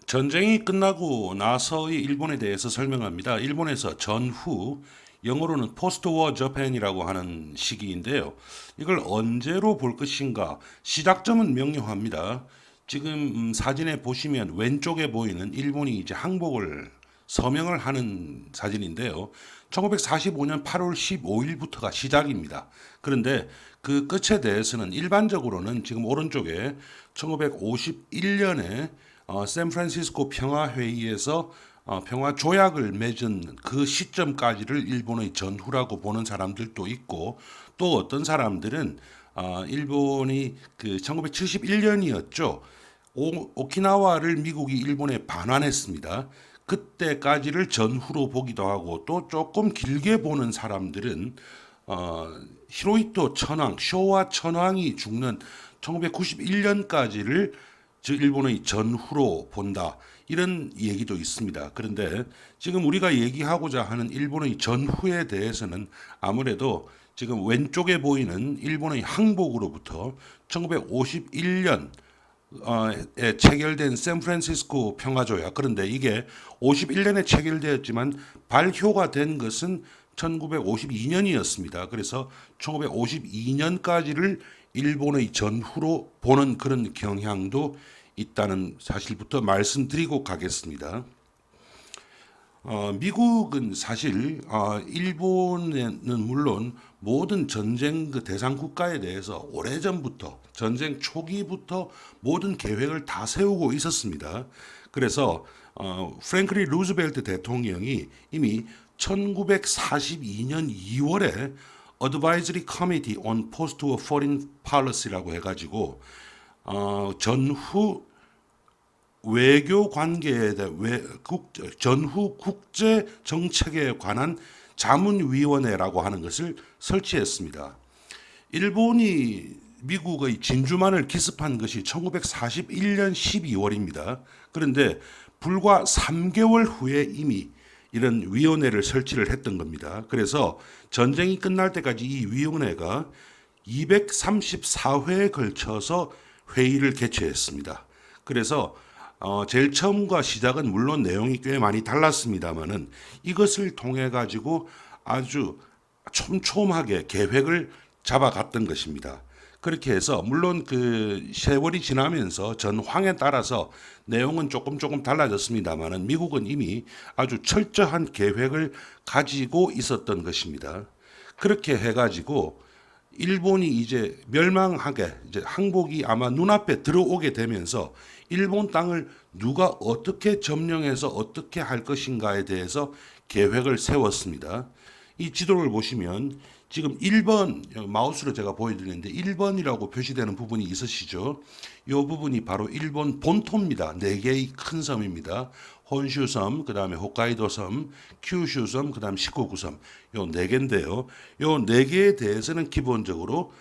전쟁이 끝나고 나서의 일본에 대해서 설명합니다. 일본에서 전후, 영어로는 포스트워 저팬이라고 하는 시기인데요. 이걸 언제로 볼 것인가? 시작점은 명료합니다. 지금 사진에 보시면 왼쪽에 보이는 일본이 이제 항복을 서명을 하는 사진인데요. 1945년 8월 15일부터가 시작입니다. 그런데 그 끝에 대해서는 일반적으로는 지금 오른쪽에 1951년에 샌프란시스코 평화회의에서 평화 조약을 맺은 그 시점까지를 일본의 전후라고 보는 사람들도 있고, 또 어떤 사람들은 일본이 그 1971년이었죠. 오키나와를 미국이 일본에 반환했습니다. 그때까지를 전후로 보기도 하고, 또 조금 길게 보는 사람들은 히로히토 천황, 쇼와 천황이 죽는 1991년까지를 즉 일본의 전후로 본다. 이런 얘기도 있습니다. 그런데 지금 우리가 얘기하고자 하는 일본의 전후에 대해서는 아무래도 지금 왼쪽에 보이는 일본의 항복으로부터 1951년 에 체결된 샌프란시스코 평화조약. 그런데 이게 51년에 체결되었지만 발효가 된 것은 1952년이었습니다. 그래서 1952년까지를 일본의 전후로 보는 그런 경향도 있다는 사실부터 말씀드리고 가겠습니다. 미국은 사실 일본은 물론 모든 전쟁 그 대상 국가에 대해서 오래전부터 전쟁 초기부터 모든 계획을 다 세우고 있었습니다. 그래서 프랭클린 루즈벨트 대통령이 이미 1942년 2월에 Advisory Committee on Post-War Foreign Policy라고 해가지고 전후 외교 관계에 대해 전후 국제 정책에 관한 자문위원회라고 하는 것을 설치했습니다. 일본이 미국의 진주만을 기습한 것이 1941년 12월입니다. 그런데 불과 3개월 후에 이미 이런 위원회를 설치를 했던 겁니다. 그래서 전쟁이 끝날 때까지 이 위원회가 234회에 걸쳐서 회의를 개최했습니다. 그래서 제일 처음과 시작은 물론 내용이 꽤 많이 달랐습니다만은 이것을 통해 가지고 아주 촘촘하게 계획을 잡아갔던 것입니다. 그렇게 해서 물론 그 세월이 지나면서 전황에 따라서 내용은 조금 달라졌습니다만은 미국은 이미 아주 철저한 계획을 가지고 있었던 것입니다. 그렇게 해가지고 일본이 이제 멸망하게 이제 항복이 아마 눈앞에 들어오게 되면서 일본 땅을 누가 어떻게 점령해서 어떻게 할 것인가에 대해서 계획을 세웠습니다. 이 지도를 보시면 지금 1번 마우스로 제가 보여드리는데 1번이라고 표시되는 부분이 있으시죠? 이 부분이 바로 일본 본토입니다. 4개의 큰 섬입니다. 혼슈섬, 그 다음에 홋카이도섬, 큐슈섬, 그 다음 시코구섬. 요 4개인데요. 요 4개에 대해서는 기본적으로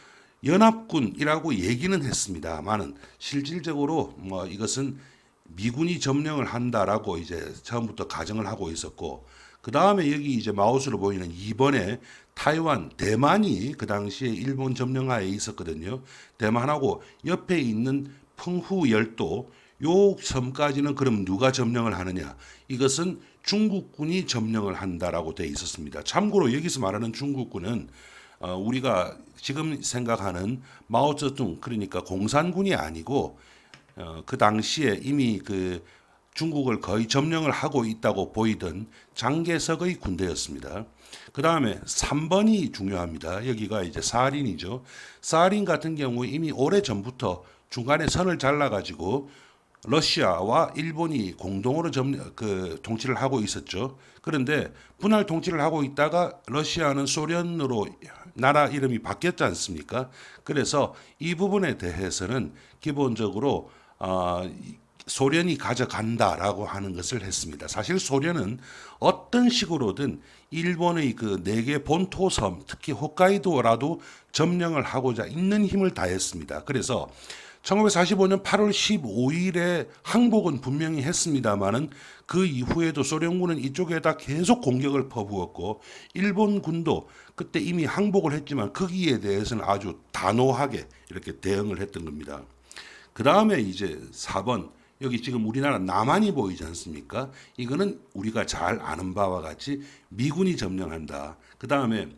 연합군이라고 얘기는 했습니다만은 실질적으로 뭐 이것은 미군이 점령을 한다라고 이제 처음부터 가정을 하고 있었고, 그 다음에 여기 이제 마우스로 보이는 2번에 타이완, 대만이 그 당시에 일본 점령하에 있었거든요. 대만하고 옆에 있는 펑후 열도, 요 섬까지는 그럼 누가 점령을 하느냐? 이것은 중국군이 점령을 한다라고 돼 있었습니다. 참고로 여기서 말하는 중국군은 우리가 지금 생각하는 마오쩌둥, 그러니까 공산군이 아니고 그 당시에 이미 그 중국을 거의 점령을 하고 있다고 보이던 장개석의 군대였습니다. 그 다음에 3번이 중요합니다. 여기가 이제 사할린이죠. 사할린 같은 경우 이미 오래 전부터 중간에 선을 잘라가지고 러시아와 일본이 공동으로 통치를 하고 있었죠. 그런데 분할 통치를 하고 있다가 러시아는 소련으로 나라 이름이 바뀌었지 않습니까? 그래서 이 부분에 대해서는 기본적으로 소련이 가져간다라고 하는 것을 했습니다. 사실 소련은 어떤 식으로든 일본의 그 4개 본토섬, 특히 홋카이도라도 점령을 하고자 있는 힘을 다했습니다. 그래서 1945년 8월 15일에 항복은 분명히 했습니다마는 그 이후에도 소련군은 이쪽에다 계속 공격을 퍼부었고, 일본군도 그때 이미 항복을 했지만 거기에 대해서는 아주 단호하게 이렇게 대응을 했던 겁니다. 그 다음에 이제 4번 여기 지금 우리나라 남한이 보이지 않습니까? 이거는 우리가 잘 아는 바와 같이 미군이 점령한다. 그 다음에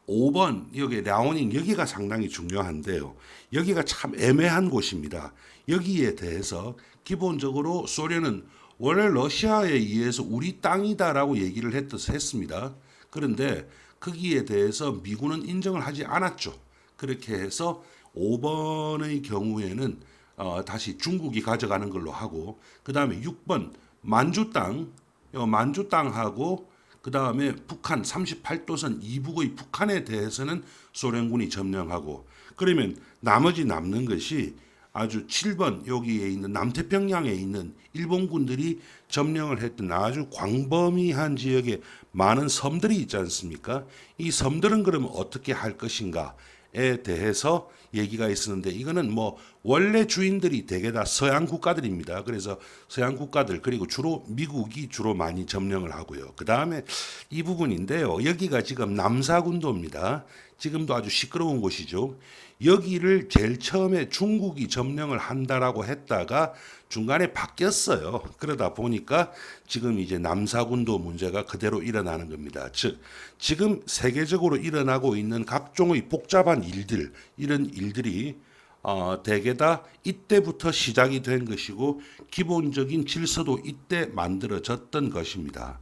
5번 여기 랴오닝 여기가 상당히 중요한데요. 여기가 참 애매한 곳입니다. 여기에 대해서 기본적으로 소련은 원래 러시아에 의해서 우리 땅이다라고 얘기를 했습니다. 그런데 거기에 대해서 미군은 인정을 하지 않았죠. 그렇게 해서 5번의 경우에는 다시 중국이 가져가는 걸로 하고, 그 다음에 6번 만주 땅하고 그 다음에 북한 38도선 이북의 북한에 대해서는 소련군이 점령하고, 그러면 나머지 남는 것이 아주 7번 여기에 있는 남태평양에 있는 일본군들이 점령을 했던 아주 광범위한 지역에 많은 섬들이 있지 않습니까? 이 섬들은 그러면 어떻게 할 것인가에 대해서 얘기가 있었는데, 이거는 뭐 원래 주인들이 대개 다 서양 국가들입니다. 그래서 서양 국가들, 그리고 주로 미국이 주로 많이 점령을 하고요. 그 다음에 이 부분인데요. 여기가 지금 남사군도입니다. 지금도 아주 시끄러운 곳이죠. 여기를 제일 처음에 중국이 점령을 한다라고 했다가 중간에 바뀌었어요. 그러다 보니까 지금 이제 남사군도 문제가 그대로 일어나는 겁니다. 즉, 지금 세계적으로 일어나고 있는 각종의 복잡한 일들, 이런 일들이 대개 다 이때부터 시작이 된 것이고, 기본적인 질서도 이때 만들어졌던 것입니다.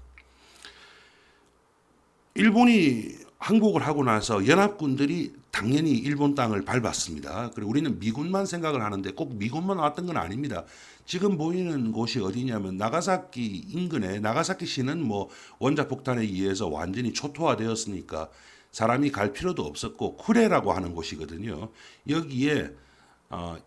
일본이 항복을 하고 나서 연합군들이 당연히 일본 땅을 밟았습니다. 그리고 우리는 미군만 생각을 하는데 꼭 미군만 왔던 건 아닙니다. 지금 보이는 곳이 어디냐면 나가사키 인근에, 나가사키시는 뭐 원자폭탄에 의해서 완전히 초토화되었으니까 사람이 갈 필요도 없었고 쿠레라고 하는 곳이거든요. 여기에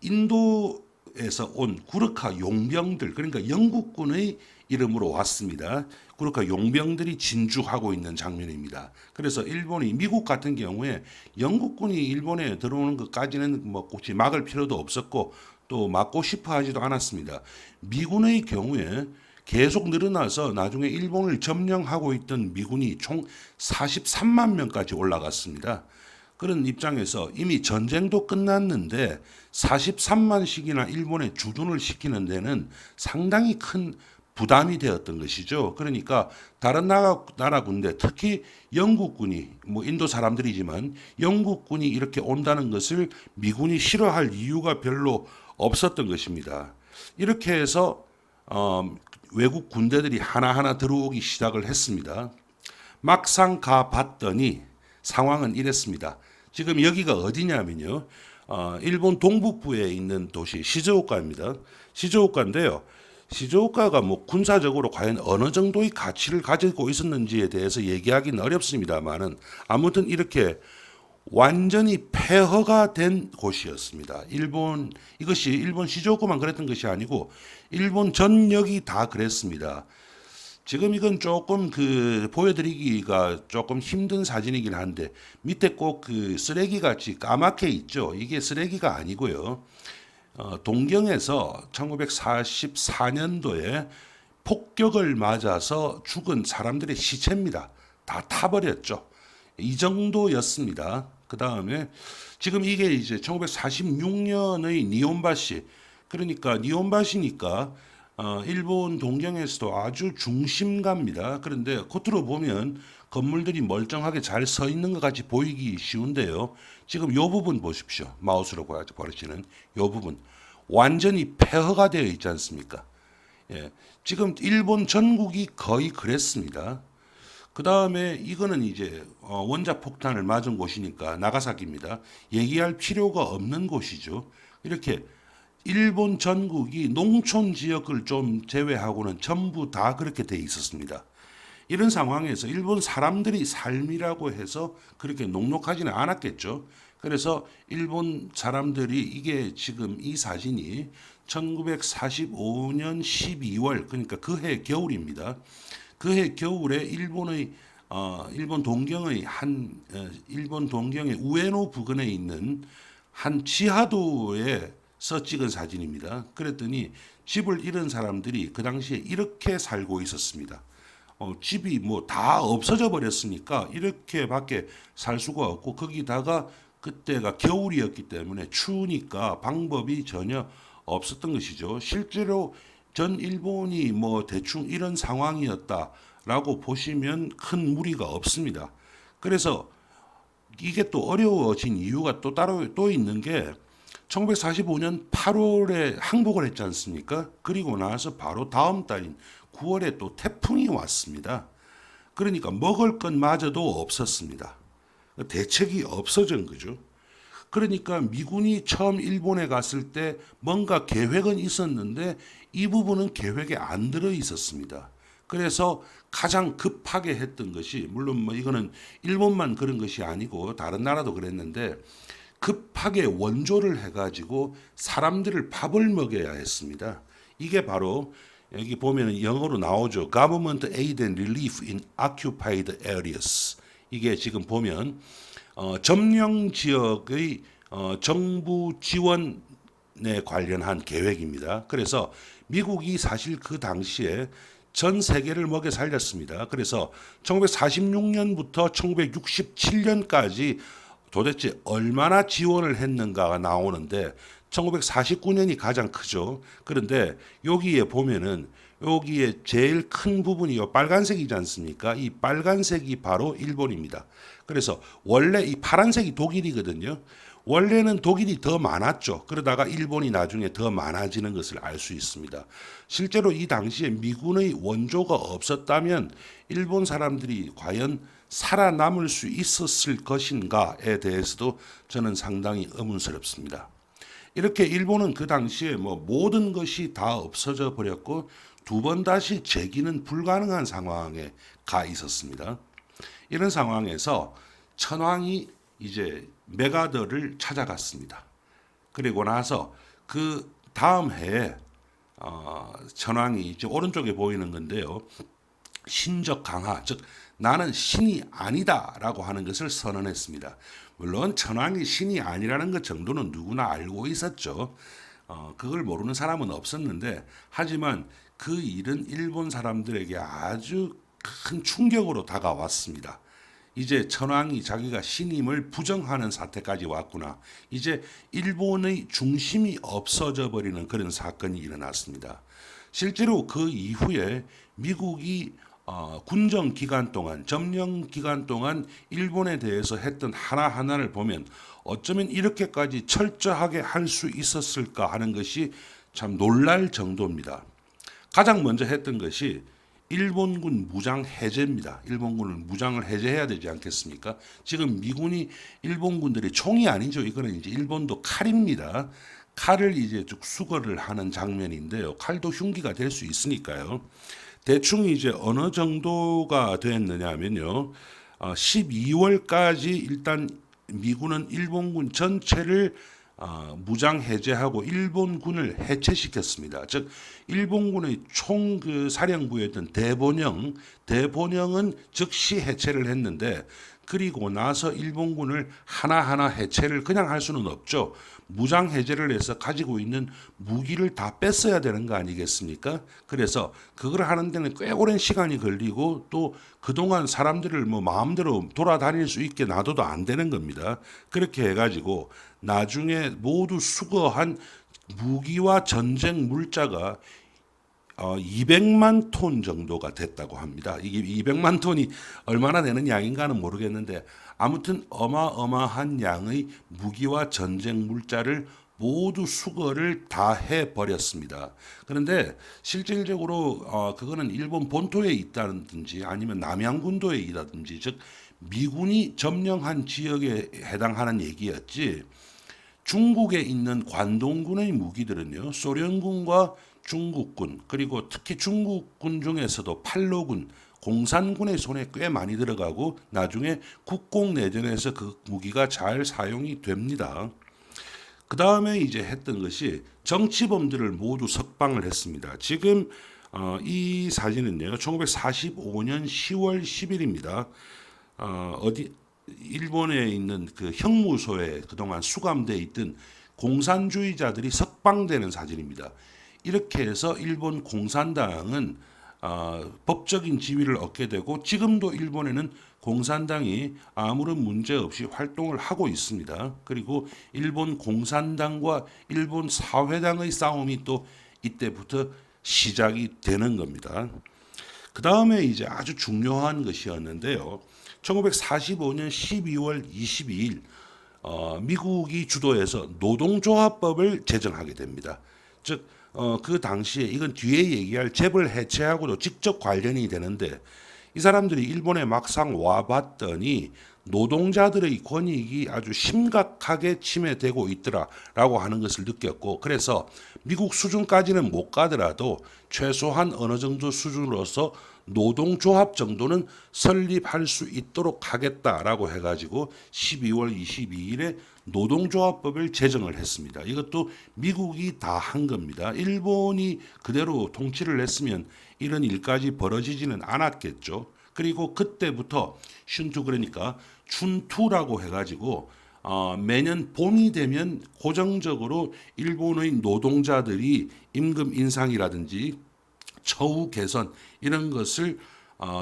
인도에서 온 구르카 용병들, 그러니까 영국군의 이름으로 왔습니다. 구르카 용병들이 진주하고 있는 장면입니다. 그래서 일본이, 미국 같은 경우에 영국군이 일본에 들어오는 것까지는 뭐 굳이 막을 필요도 없었고 또 막고 싶어 하지도 않았습니다. 미군의 경우에 계속 늘어나서 나중에 일본을 점령하고 있던 미군이 총 43만 명까지 올라갔습니다. 그런 입장에서 이미 전쟁도 끝났는데 43만씩이나 일본에 주둔을 시키는 데는 상당히 큰 부담이 되었던 것이죠. 그러니까 다른 나라 군대, 특히 영국군이, 뭐 인도 사람들이지만 영국군이 이렇게 온다는 것을 미군이 싫어할 이유가 별로 없었던 것입니다. 이렇게 해서 외국 군대들이 하나하나 들어오기 시작을 했습니다. 막상 가봤더니 상황은 이랬습니다. 지금 여기가 어디냐면요, 일본 동북부에 있는 도시 시즈오카입니다. 시즈오카인데요. 시즈오카가 뭐 군사적으로 과연 어느 정도의 가치를 가지고 있었는지에 대해서 얘기하기는 어렵습니다만은 아무튼 이렇게 완전히 폐허가 된 곳이었습니다. 이것이 일본 시즈오카만 그랬던 것이 아니고 일본 전역이 다 그랬습니다. 지금 이건 조금 보여드리기가 조금 힘든 사진이긴 한데 밑에 꼭 쓰레기 같이 까맣게 있죠. 이게 쓰레기가 아니고요. 동경에서 1944년도에 폭격을 맞아서 죽은 사람들의 시체입니다. 다 타버렸죠. 이 정도였습니다. 그 다음에 지금 이게 이제 1946년의 니혼바시, 그러니까 니혼바시니까 일본 동경에서도 아주 중심가입니다. 그런데 겉으로 보면 건물들이 멀쩡하게 잘 서 있는 것 같이 보이기 쉬운데요. 지금 이 부분 보십시오. 마우스로 보시는 이 부분 완전히 폐허가 되어 있지 않습니까? 예, 지금 일본 전국이 거의 그랬습니다. 그 다음에 이거는 이제 원자폭탄을 맞은 곳이니까 나가사키입니다. 얘기할 필요가 없는 곳이죠. 이렇게 일본 전국이 농촌 지역을 좀 제외하고는 전부 다 그렇게 돼 있었습니다. 이런 상황에서 일본 사람들이 삶이라고 해서 그렇게 녹록하지는 않았겠죠. 그래서 일본 사람들이, 이게 지금 이 사진이 1945년 12월, 그러니까 그해 겨울입니다. 그해 겨울에 일본 동경의 우에노 부근에 있는 한 지하도에서 찍은 사진입니다. 그랬더니 집을 잃은 사람들이 그 당시에 이렇게 살고 있었습니다. 집이 뭐 다 없어져 버렸으니까 이렇게밖에 살 수가 없고, 거기다가 그때가 겨울이었기 때문에 추우니까 방법이 전혀 없었던 것이죠. 실제로 전 일본이 뭐 대충 이런 상황이었다라고 보시면 큰 무리가 없습니다. 그래서 이게 또 어려워진 이유가 또 따로 또 있는 게 1945년 8월에 항복을 했지 않습니까? 그리고 나서 바로 다음 달인 9월에 또 태풍이 왔습니다. 그러니까 먹을 것마저도 없었습니다. 대책이 없어진 거죠. 그러니까 미군이 처음 일본에 갔을 때 뭔가 계획은 있었는데 이 부분은 계획에 안 들어 있었습니다. 그래서 가장 급하게 했던 것이, 물론 뭐 이거는 일본만 그런 것이 아니고 다른 나라도 그랬는데, 급하게 원조를 해가지고 사람들을 밥을 먹여야 했습니다. 이게 바로 여기 보면 영어로 나오죠. Government Aid and Relief in Occupied Areas. 이게 지금 보면 점령 지역의 정부 지원에 관련한 계획입니다. 그래서 미국이 사실 그 당시에 전 세계를 먹여 살렸습니다. 그래서 1946년부터 1967년까지 도대체 얼마나 지원을 했는가가 나오는데 1949년이 가장 크죠. 그런데 여기에 보면은 여기에 제일 큰 부분이 빨간색이지 않습니까? 이 빨간색이 바로 일본입니다. 그래서 원래 이 파란색이 독일이거든요. 원래는 독일이 더 많았죠. 그러다가 일본이 나중에 더 많아지는 것을 알 수 있습니다. 실제로 이 당시에 미군의 원조가 없었다면 일본 사람들이 과연 살아남을 수 있었을 것인가에 대해서도 저는 상당히 의문스럽습니다. 이렇게 일본은 그 당시에 뭐 모든 것이 다 없어져 버렸고 두 번 다시 재기는 불가능한 상황에 가 있었습니다. 이런 상황에서 천황이 이제 메가더를 찾아갔습니다. 그리고 나서 그 다음 해에 천황이 이제 오른쪽에 보이는 건데요. 신적 강화, 즉 나는 신이 아니다라고 하는 것을 선언했습니다. 물론 천황이 신이 아니라는 것 정도는 누구나 알고 있었죠. 그걸 모르는 사람은 없었는데, 하지만 그 일은 일본 사람들에게 아주 큰 충격으로 다가왔습니다. 이제 천황이 자기가 신임을 부정하는 사태까지 왔구나. 이제 일본의 중심이 없어져 버리는 그런 사건이 일어났습니다. 실제로 그 이후에 미국이 군정 기간 동안, 점령 기간 동안 일본에 대해서 했던 하나하나를 보면 어쩌면 이렇게까지 철저하게 할 수 있었을까 하는 것이 참 놀랄 정도입니다. 가장 먼저 했던 것이 일본군 무장 해제입니다. 일본군을 무장을 해제해야 되지 않겠습니까? 지금 미군이 일본군들이 총이 아니죠. 이거는 이제 일본도 칼입니다. 칼을 이제 쭉 수거를 하는 장면인데요. 칼도 흉기가 될 수 있으니까요. 대충 이제 어느 정도가 됐느냐면요. 12월까지 일단 미군은 일본군 전체를 무장 해제하고 일본군을 해체시켰습니다. 즉 일본군의 총 그 사령부였던 대본영은 즉시 해체를 했는데, 그리고 나서 일본군을 하나하나 해체를 그냥 할 수는 없죠. 무장 해제를 해서 가지고 있는 무기를 다 뺐어야 되는 거 아니겠습니까? 그래서 그걸 하는 데는 꽤 오랜 시간이 걸리고 또 그동안 사람들을 뭐 마음대로 돌아다닐 수 있게 놔둬도 안 되는 겁니다. 그렇게 해가지고 나중에 모두 수거한 무기와 전쟁 물자가 200만 톤 정도가 됐다고 합니다. 이게 200만 톤이 얼마나 되는 양인가는 모르겠는데 아무튼 어마어마한 양의 무기와 전쟁 물자를 모두 수거를 다 해버렸습니다. 그런데 실질적으로 그거는 일본 본토에 있다든지 아니면 남양군도에 있다든지, 즉 미군이 점령한 지역에 해당하는 얘기였지, 중국에 있는 관동군의 무기들은요, 소련군과 중국군, 그리고 특히 중국군 중에서도 팔로군, 공산군의 손에 꽤 많이 들어가고 나중에 국공내전에서 그 무기가 잘 사용이 됩니다. 그 다음에 이제 했던 것이 정치범들을 모두 석방을 했습니다. 지금 이 사진은요, 1945년 10월 10일입니다. 일본에 있는 그 형무소에 그동안 수감돼 있던 공산주의자들이 석방되는 사진입니다. 이렇게 해서 일본 공산당은 법적인 지위를 얻게 되고 지금도 일본에는 공산당이 아무런 문제 없이 활동을 하고 있습니다. 그리고 일본 공산당과 일본 사회당의 싸움이 또 이때부터 시작이 되는 겁니다. 그 다음에 이제 아주 중요한 것이었는데요. 1945년 12월 22일 미국이 주도해서 노동조합법을 제정하게 됩니다. 즉, 그 당시에 이건 뒤에 얘기할 재벌 해체하고도 직접 관련이 되는데 이 사람들이 일본에 막상 와봤더니 노동자들의 권익이 아주 심각하게 침해되고 있더라라고 하는 것을 느꼈고 그래서 미국 수준까지는 못 가더라도 최소한 어느 정도 수준으로서 노동조합 정도는 설립할 수 있도록 하겠다라고 해가지고 12월 22일에 노동조합법을 제정을 했습니다. 이것도 미국이 다 한 겁니다. 일본이 그대로 통치를 했으면 이런 일까지 벌어지지는 않았겠죠. 그리고 그때부터 슌투 그러니까 춘투라고 해가지고 매년 봄이 되면 고정적으로 일본의 노동자들이 임금 인상이라든지 처우 개선 이런 것을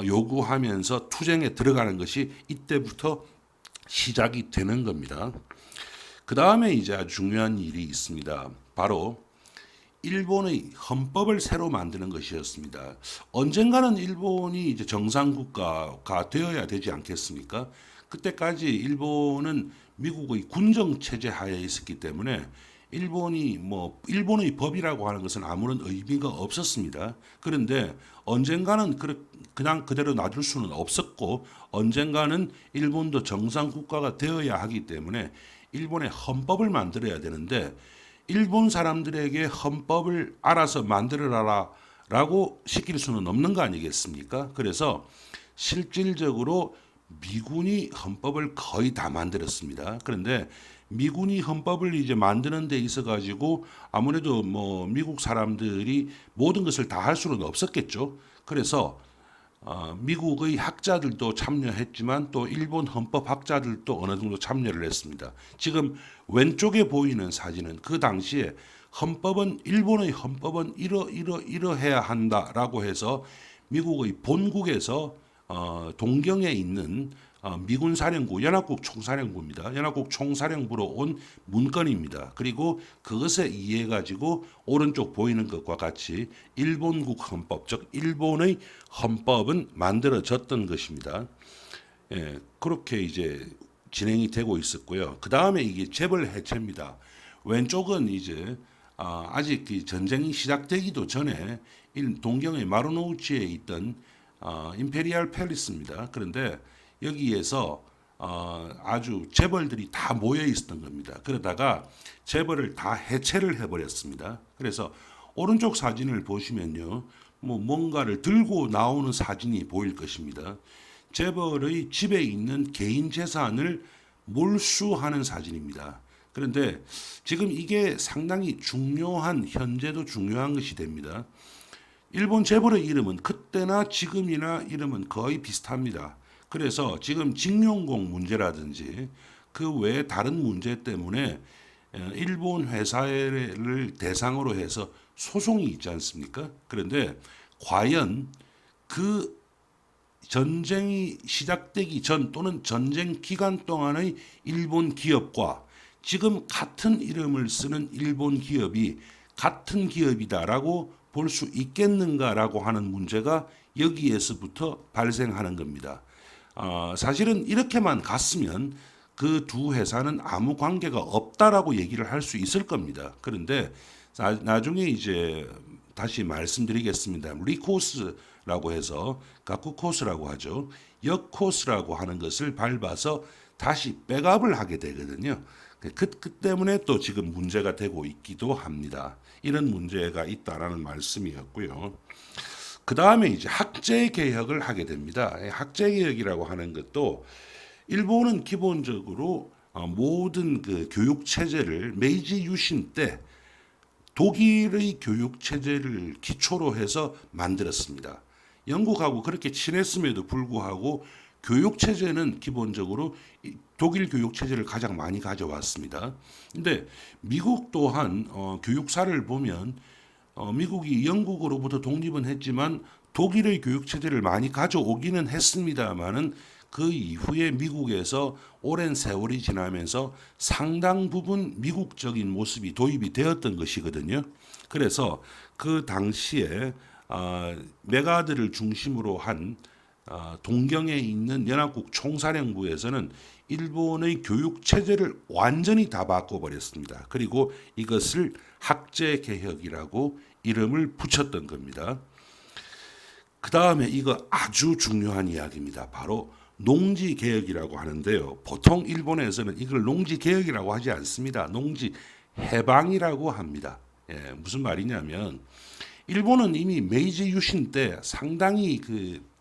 요구하면서 투쟁에 들어가는 것이 이때부터 시작이 되는 겁니다. 그 다음에 이제 아주 중요한 일이 있습니다. 바로 일본의 헌법을 새로 만드는 것이었습니다. 언젠가는 일본이 이제 정상국가가 되어야 되지 않겠습니까? 그때까지 일본은 미국의 군정 체제 하에 있었기 때문에 일본의 법이라고 하는 것은 아무런 의미가 없었습니다. 그런데 언젠가는 그냥 그대로 놔둘 수는 없었고 언젠가는 일본도 정상 국가가 되어야 하기 때문에 일본의 헌법을 만들어야 되는데 일본 사람들에게 헌법을 알아서 만들어라라고 시킬 수는 없는 거 아니겠습니까? 그래서 실질적으로 미군이 헌법을 거의 다 만들었습니다. 그런데 미군이 헌법을 이제 만드는 데 있어 가지고 아무래도 미국 사람들이 모든 것을 다 할 수는 없었겠죠. 그래서 미국의 학자들도 참여했지만 또 일본 헌법 학자들도 어느 정도 참여를 했습니다. 지금 왼쪽에 보이는 사진은 그 당시에 일본의 헌법은 이러해야 한다라고 해서 미국의 본국에서 동경에 있는 미군 사령부, 연합국 총사령부입니다. 연합국 총사령부로 온 문건입니다. 그리고 그것에 의해 가지고 오른쪽 보이는 것과 같이 일본국 헌법, 즉 일본의 헌법은 만들어졌던 것입니다. 예, 그렇게 이제 진행이 되고 있었고요. 그 다음에 이게 재벌 해체입니다. 왼쪽은 이제 아직 전쟁이 시작되기도 전에 동경의 마루노우치에 있던 임페리얼 팰리스입니다. 그런데 여기에서 아주 재벌들이 다 모여 있었던 겁니다. 그러다가 재벌을 다 해체를 해버렸습니다. 그래서 오른쪽 사진을 보시면요, 뭔가를 들고 나오는 사진이 보일 것입니다. 재벌의 집에 있는 개인 재산을 몰수하는 사진입니다. 그런데 지금 이게 상당히 현재도 중요한 것이 됩니다. 일본 재벌의 이름은 그때나 지금이나 이름은 거의 비슷합니다. 그래서 지금 징용공 문제라든지 그 외에 다른 문제 때문에 일본 회사를 대상으로 해서 소송이 있지 않습니까? 그런데 과연 그 전쟁이 시작되기 전 또는 전쟁 기간 동안의 일본 기업과 지금 같은 이름을 쓰는 일본 기업이 같은 기업이다라고 볼 수 있겠는가라고 하는 문제가 여기에서부터 발생하는 겁니다. 사실은 이렇게만 갔으면 그 두 회사는 아무 관계가 없다라고 얘기를 할 수 있을 겁니다. 그런데 나중에 이제 다시 말씀드리겠습니다. 리코스라고 해서 가쿠 코스라고 하죠. 역 코스라고 하는 것을 밟아서 다시 백업을 하게 되거든요. 그 때문에 또 지금 문제가 되고 있기도 합니다. 이런 문제가 있다라는 말씀이었고요. 그 다음에 이제 학제 개혁을 하게 됩니다. 학제 개혁이라고 하는 것도 일본은 기본적으로 모든 그 교육 체제를 메이지 유신 때 독일의 교육 체제를 기초로 해서 만들었습니다. 영국하고 그렇게 친했음에도 불구하고 교육 체제는 기본적으로 독일 교육 체제를 가장 많이 가져왔습니다. 근데 미국 또한 교육사를 보면 미국이 영국으로부터 독립은 했지만 독일의 교육 체제를 많이 가져오기는 했습니다만은 그 이후에 미국에서 오랜 세월이 지나면서 상당 부분 미국적인 모습이 도입이 되었던 것이거든요. 그래서 그 당시에 메가드를 중심으로 한 동경에 있는 연합국 총사령부에서는 일본의 교육 체제를 완전히 다 바꿔버렸습니다. 그리고 이것을 학제 개혁이라고 이름을 붙였던 겁니다. 그 다음에 이거 아주 중요한 이야기입니다. 바로 농지 개혁이라고 하는데요. 보통 일본에서는 이걸 농지 개혁이라고 하지 않습니다. 농지 해방이라고 합니다. 무슨 말이냐면 일본은 이미 메이지 유신 때 상당히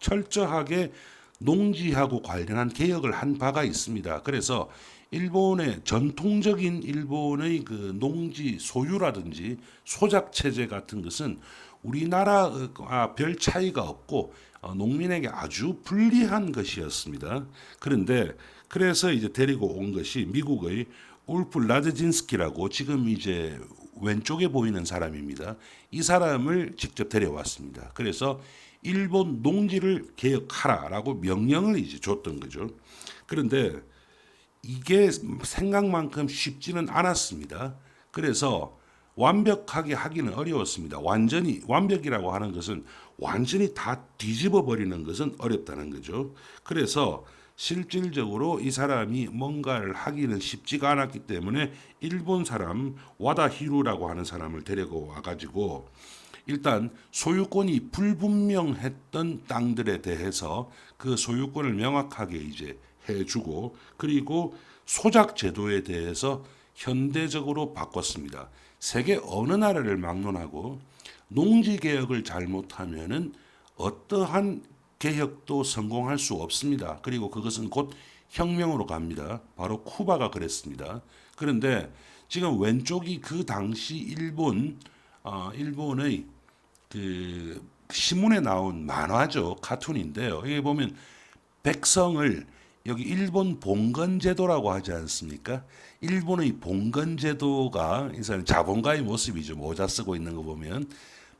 철저하게 농지하고 관련한 개혁을 한 바가 있습니다. 그래서 일본의 전통적인 일본의 농지 소유라든지 소작 체제 같은 것은 우리나라와 별 차이가 없고 농민에게 아주 불리한 것이었습니다. 그런데 그래서 이제 데리고 온 것이 미국의 울프 라드진스키라고 지금 이제 왼쪽에 보이는 사람입니다. 이 사람을 직접 데려왔습니다. 그래서 일본 농지를 개혁하라라고 명령을 이제 줬던 거죠. 그런데 이게 생각만큼 쉽지는 않았습니다. 그래서 완벽하게 하기는 어려웠습니다. 완전히 완벽이라고 하는 것은 완전히 다 뒤집어 버리는 것은 어렵다는 거죠. 그래서 실질적으로 이 사람이 뭔가를 하기는 쉽지가 않았기 때문에 일본 사람 와다 히루라고 하는 사람을 데리고 와가지고 일단 소유권이 불분명했던 땅들에 대해서 그 소유권을 명확하게 이제 해주고 그리고 소작 제도에 대해서 현대적으로 바꿨습니다. 세계 어느 나라를 막론하고 농지 개혁을 잘못하면은 어떠한 개혁도 성공할 수 없습니다. 그리고 그것은 곧 혁명으로 갑니다. 바로 쿠바가 그랬습니다. 그런데 지금 왼쪽이 그 당시 일본의 그 신문에 나온 만화죠. 카툰인데요. 여기 보면 백성을 여기 일본 봉건 제도라고 하지 않습니까? 일본의 봉건 제도가 이 사람 자본가의 모습이죠. 모자 쓰고 있는 거 보면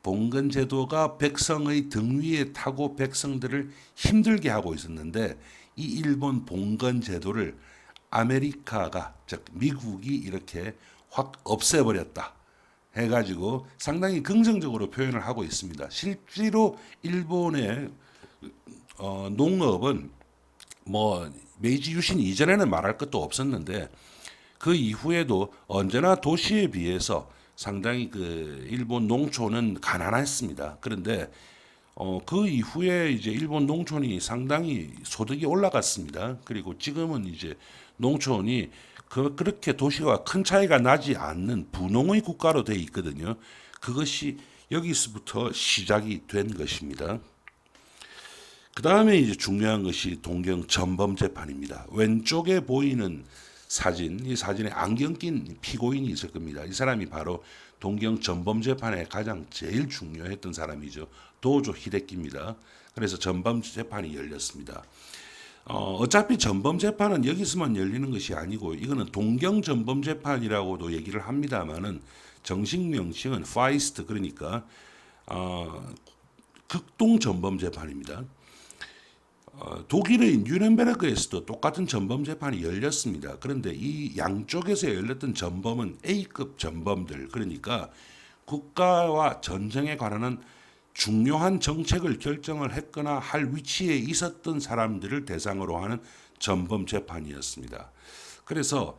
봉건 제도가 백성의 등 위에 타고 백성들을 힘들게 하고 있었는데 이 일본 봉건 제도를 아메리카가 즉 미국이 이렇게 확 없애버렸다 해가지고 상당히 긍정적으로 표현을 하고 있습니다. 실제로 일본의 농업은 뭐 메이지 유신 이전에는 말할 것도 없었는데 그 이후에도 언제나 도시에 비해서 상당히 일본 농촌은 가난했습니다. 그런데 그 이후에 이제 일본 농촌이 상당히 소득이 올라갔습니다. 그리고 지금은 이제 농촌이 그렇게 도시와 큰 차이가 나지 않는 부농의 국가로 돼 있거든요. 그것이 여기서부터 시작이 된 것입니다. 그 다음에 이제 중요한 것이 동경 전범 재판입니다. 왼쪽에 보이는 사진, 이 사진에 안경 낀 피고인이 있을 겁니다. 이 사람이 바로 동경 전범 재판에 가장 제일 중요했던 사람이죠. 도조 히데키입니다. 그래서 전범 재판이 열렸습니다. 어차피 전범 재판은 여기서만 열리는 것이 아니고 이거는 동경 전범 재판이라고도 얘기를 합니다만은 정식 명칭은 파이스트 그러니까 극동 전범 재판입니다. 독일의 뉴렌베르크에서도 똑같은 전범 재판이 열렸습니다. 그런데 이 양쪽에서 열렸던 전범은 A급 전범들 그러니까 국가와 전쟁에 관한 중요한 정책을 결정을 했거나 할 위치에 있었던 사람들을 대상으로 하는 전범 재판이었습니다. 그래서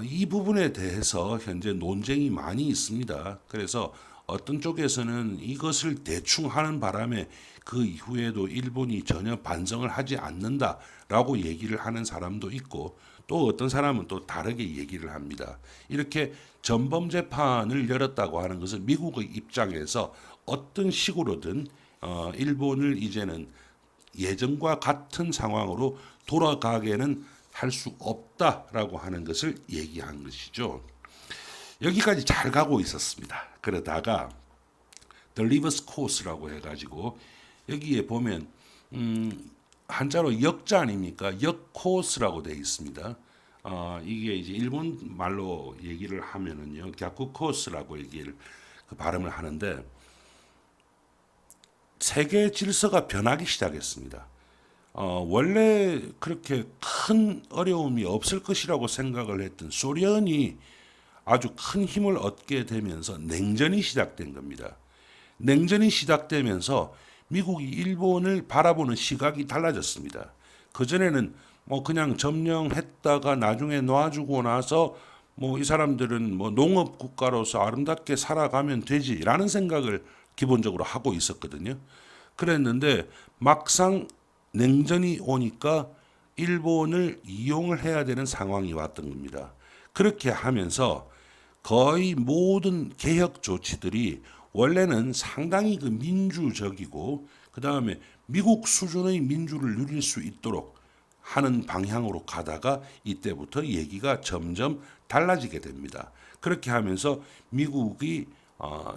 이 부분에 대해서 현재 논쟁이 많이 있습니다. 그래서 어떤 쪽에서는 이것을 대충 하는 바람에 그 이후에도 일본이 전혀 반성을 하지 않는다라고 얘기를 하는 사람도 있고 또 어떤 사람은 또 다르게 얘기를 합니다. 이렇게 전범 재판을 열었다고 하는 것은 미국의 입장에서 어떤 식으로든 일본을 이제는 예전과 같은 상황으로 돌아가게는 할 수 없다라고 하는 것을 얘기한 것이죠. 여기까지 잘 가고 있었습니다. 그러다가 The Reverse Course라고 해가지고 여기에 보면 한자로 역자 아닙니까? 역코스라고 되어 있습니다. 이게 이제 일본 말로 얘기를 하면은요, 갸쿠 코스라고 얘기를 발음을 하는데 세계 질서가 변하기 시작했습니다. 원래 그렇게 큰 어려움이 없을 것이라고 생각을 했던 소련이 아주 큰 힘을 얻게 되면서 냉전이 시작된 겁니다. 냉전이 시작되면서 미국이 일본을 바라보는 시각이 달라졌습니다. 그전에는 뭐 그냥 점령했다가 나중에 놔주고 나서 뭐 이 사람들은 뭐 농업 국가로서 아름답게 살아가면 되지라는 생각을 기본적으로 하고 있었거든요. 그랬는데 막상 냉전이 오니까 일본을 이용을 해야 되는 상황이 왔던 겁니다. 그렇게 하면서 거의 모든 개혁 조치들이 원래는 상당히 그 민주적이고 그 다음에 미국 수준의 민주를 누릴 수 있도록 하는 방향으로 가다가 이때부터 얘기가 점점 달라지게 됩니다. 그렇게 하면서 미국이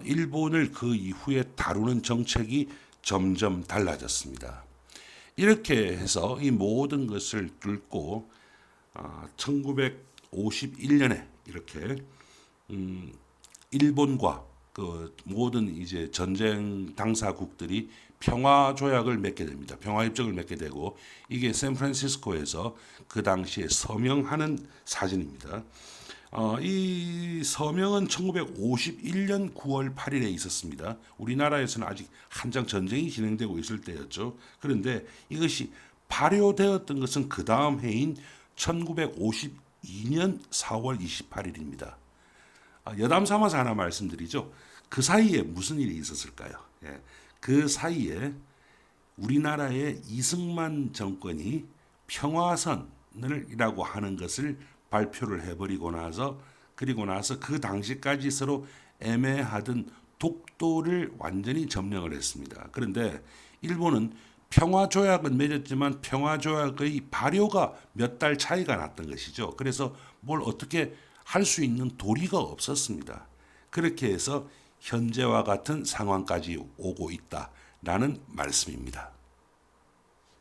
일본을 그 이후에 다루는 정책이 점점 달라졌습니다. 이렇게 해서 이 모든 것을 뚫고 1951년에 이렇게 일본과 그 모든 이제 전쟁 당사국들이 평화 조약을 맺게 됩니다. 평화 협정을 맺게 되고 이게 샌프란시스코에서 그 당시에 서명하는 사진입니다. 이 서명은 1951년 9월 8일에 있었습니다. 우리나라에서는 아직 한창 전쟁이 진행되고 있을 때였죠. 그런데 이것이 발효되었던 것은 그 다음 해인 1952년 4월 28일입니다. 여담 삼아서 하나 말씀드리죠. 그 사이에 무슨 일이 있었을까요? 예. 그 사이에 우리나라의 이승만 정권이 평화선이라고 하는 것을 발표를 해버리고 나서 그리고 나서 그 당시까지 서로 애매하던 독도를 완전히 점령을 했습니다. 그런데 일본은 평화조약은 맺었지만 평화조약의 발효가 몇 달 차이가 났던 것이죠. 그래서 뭘 어떻게 할 수 있는 도리가 없었습니다. 그렇게 해서 현재와 같은 상황까지 오고 있다라는 말씀입니다.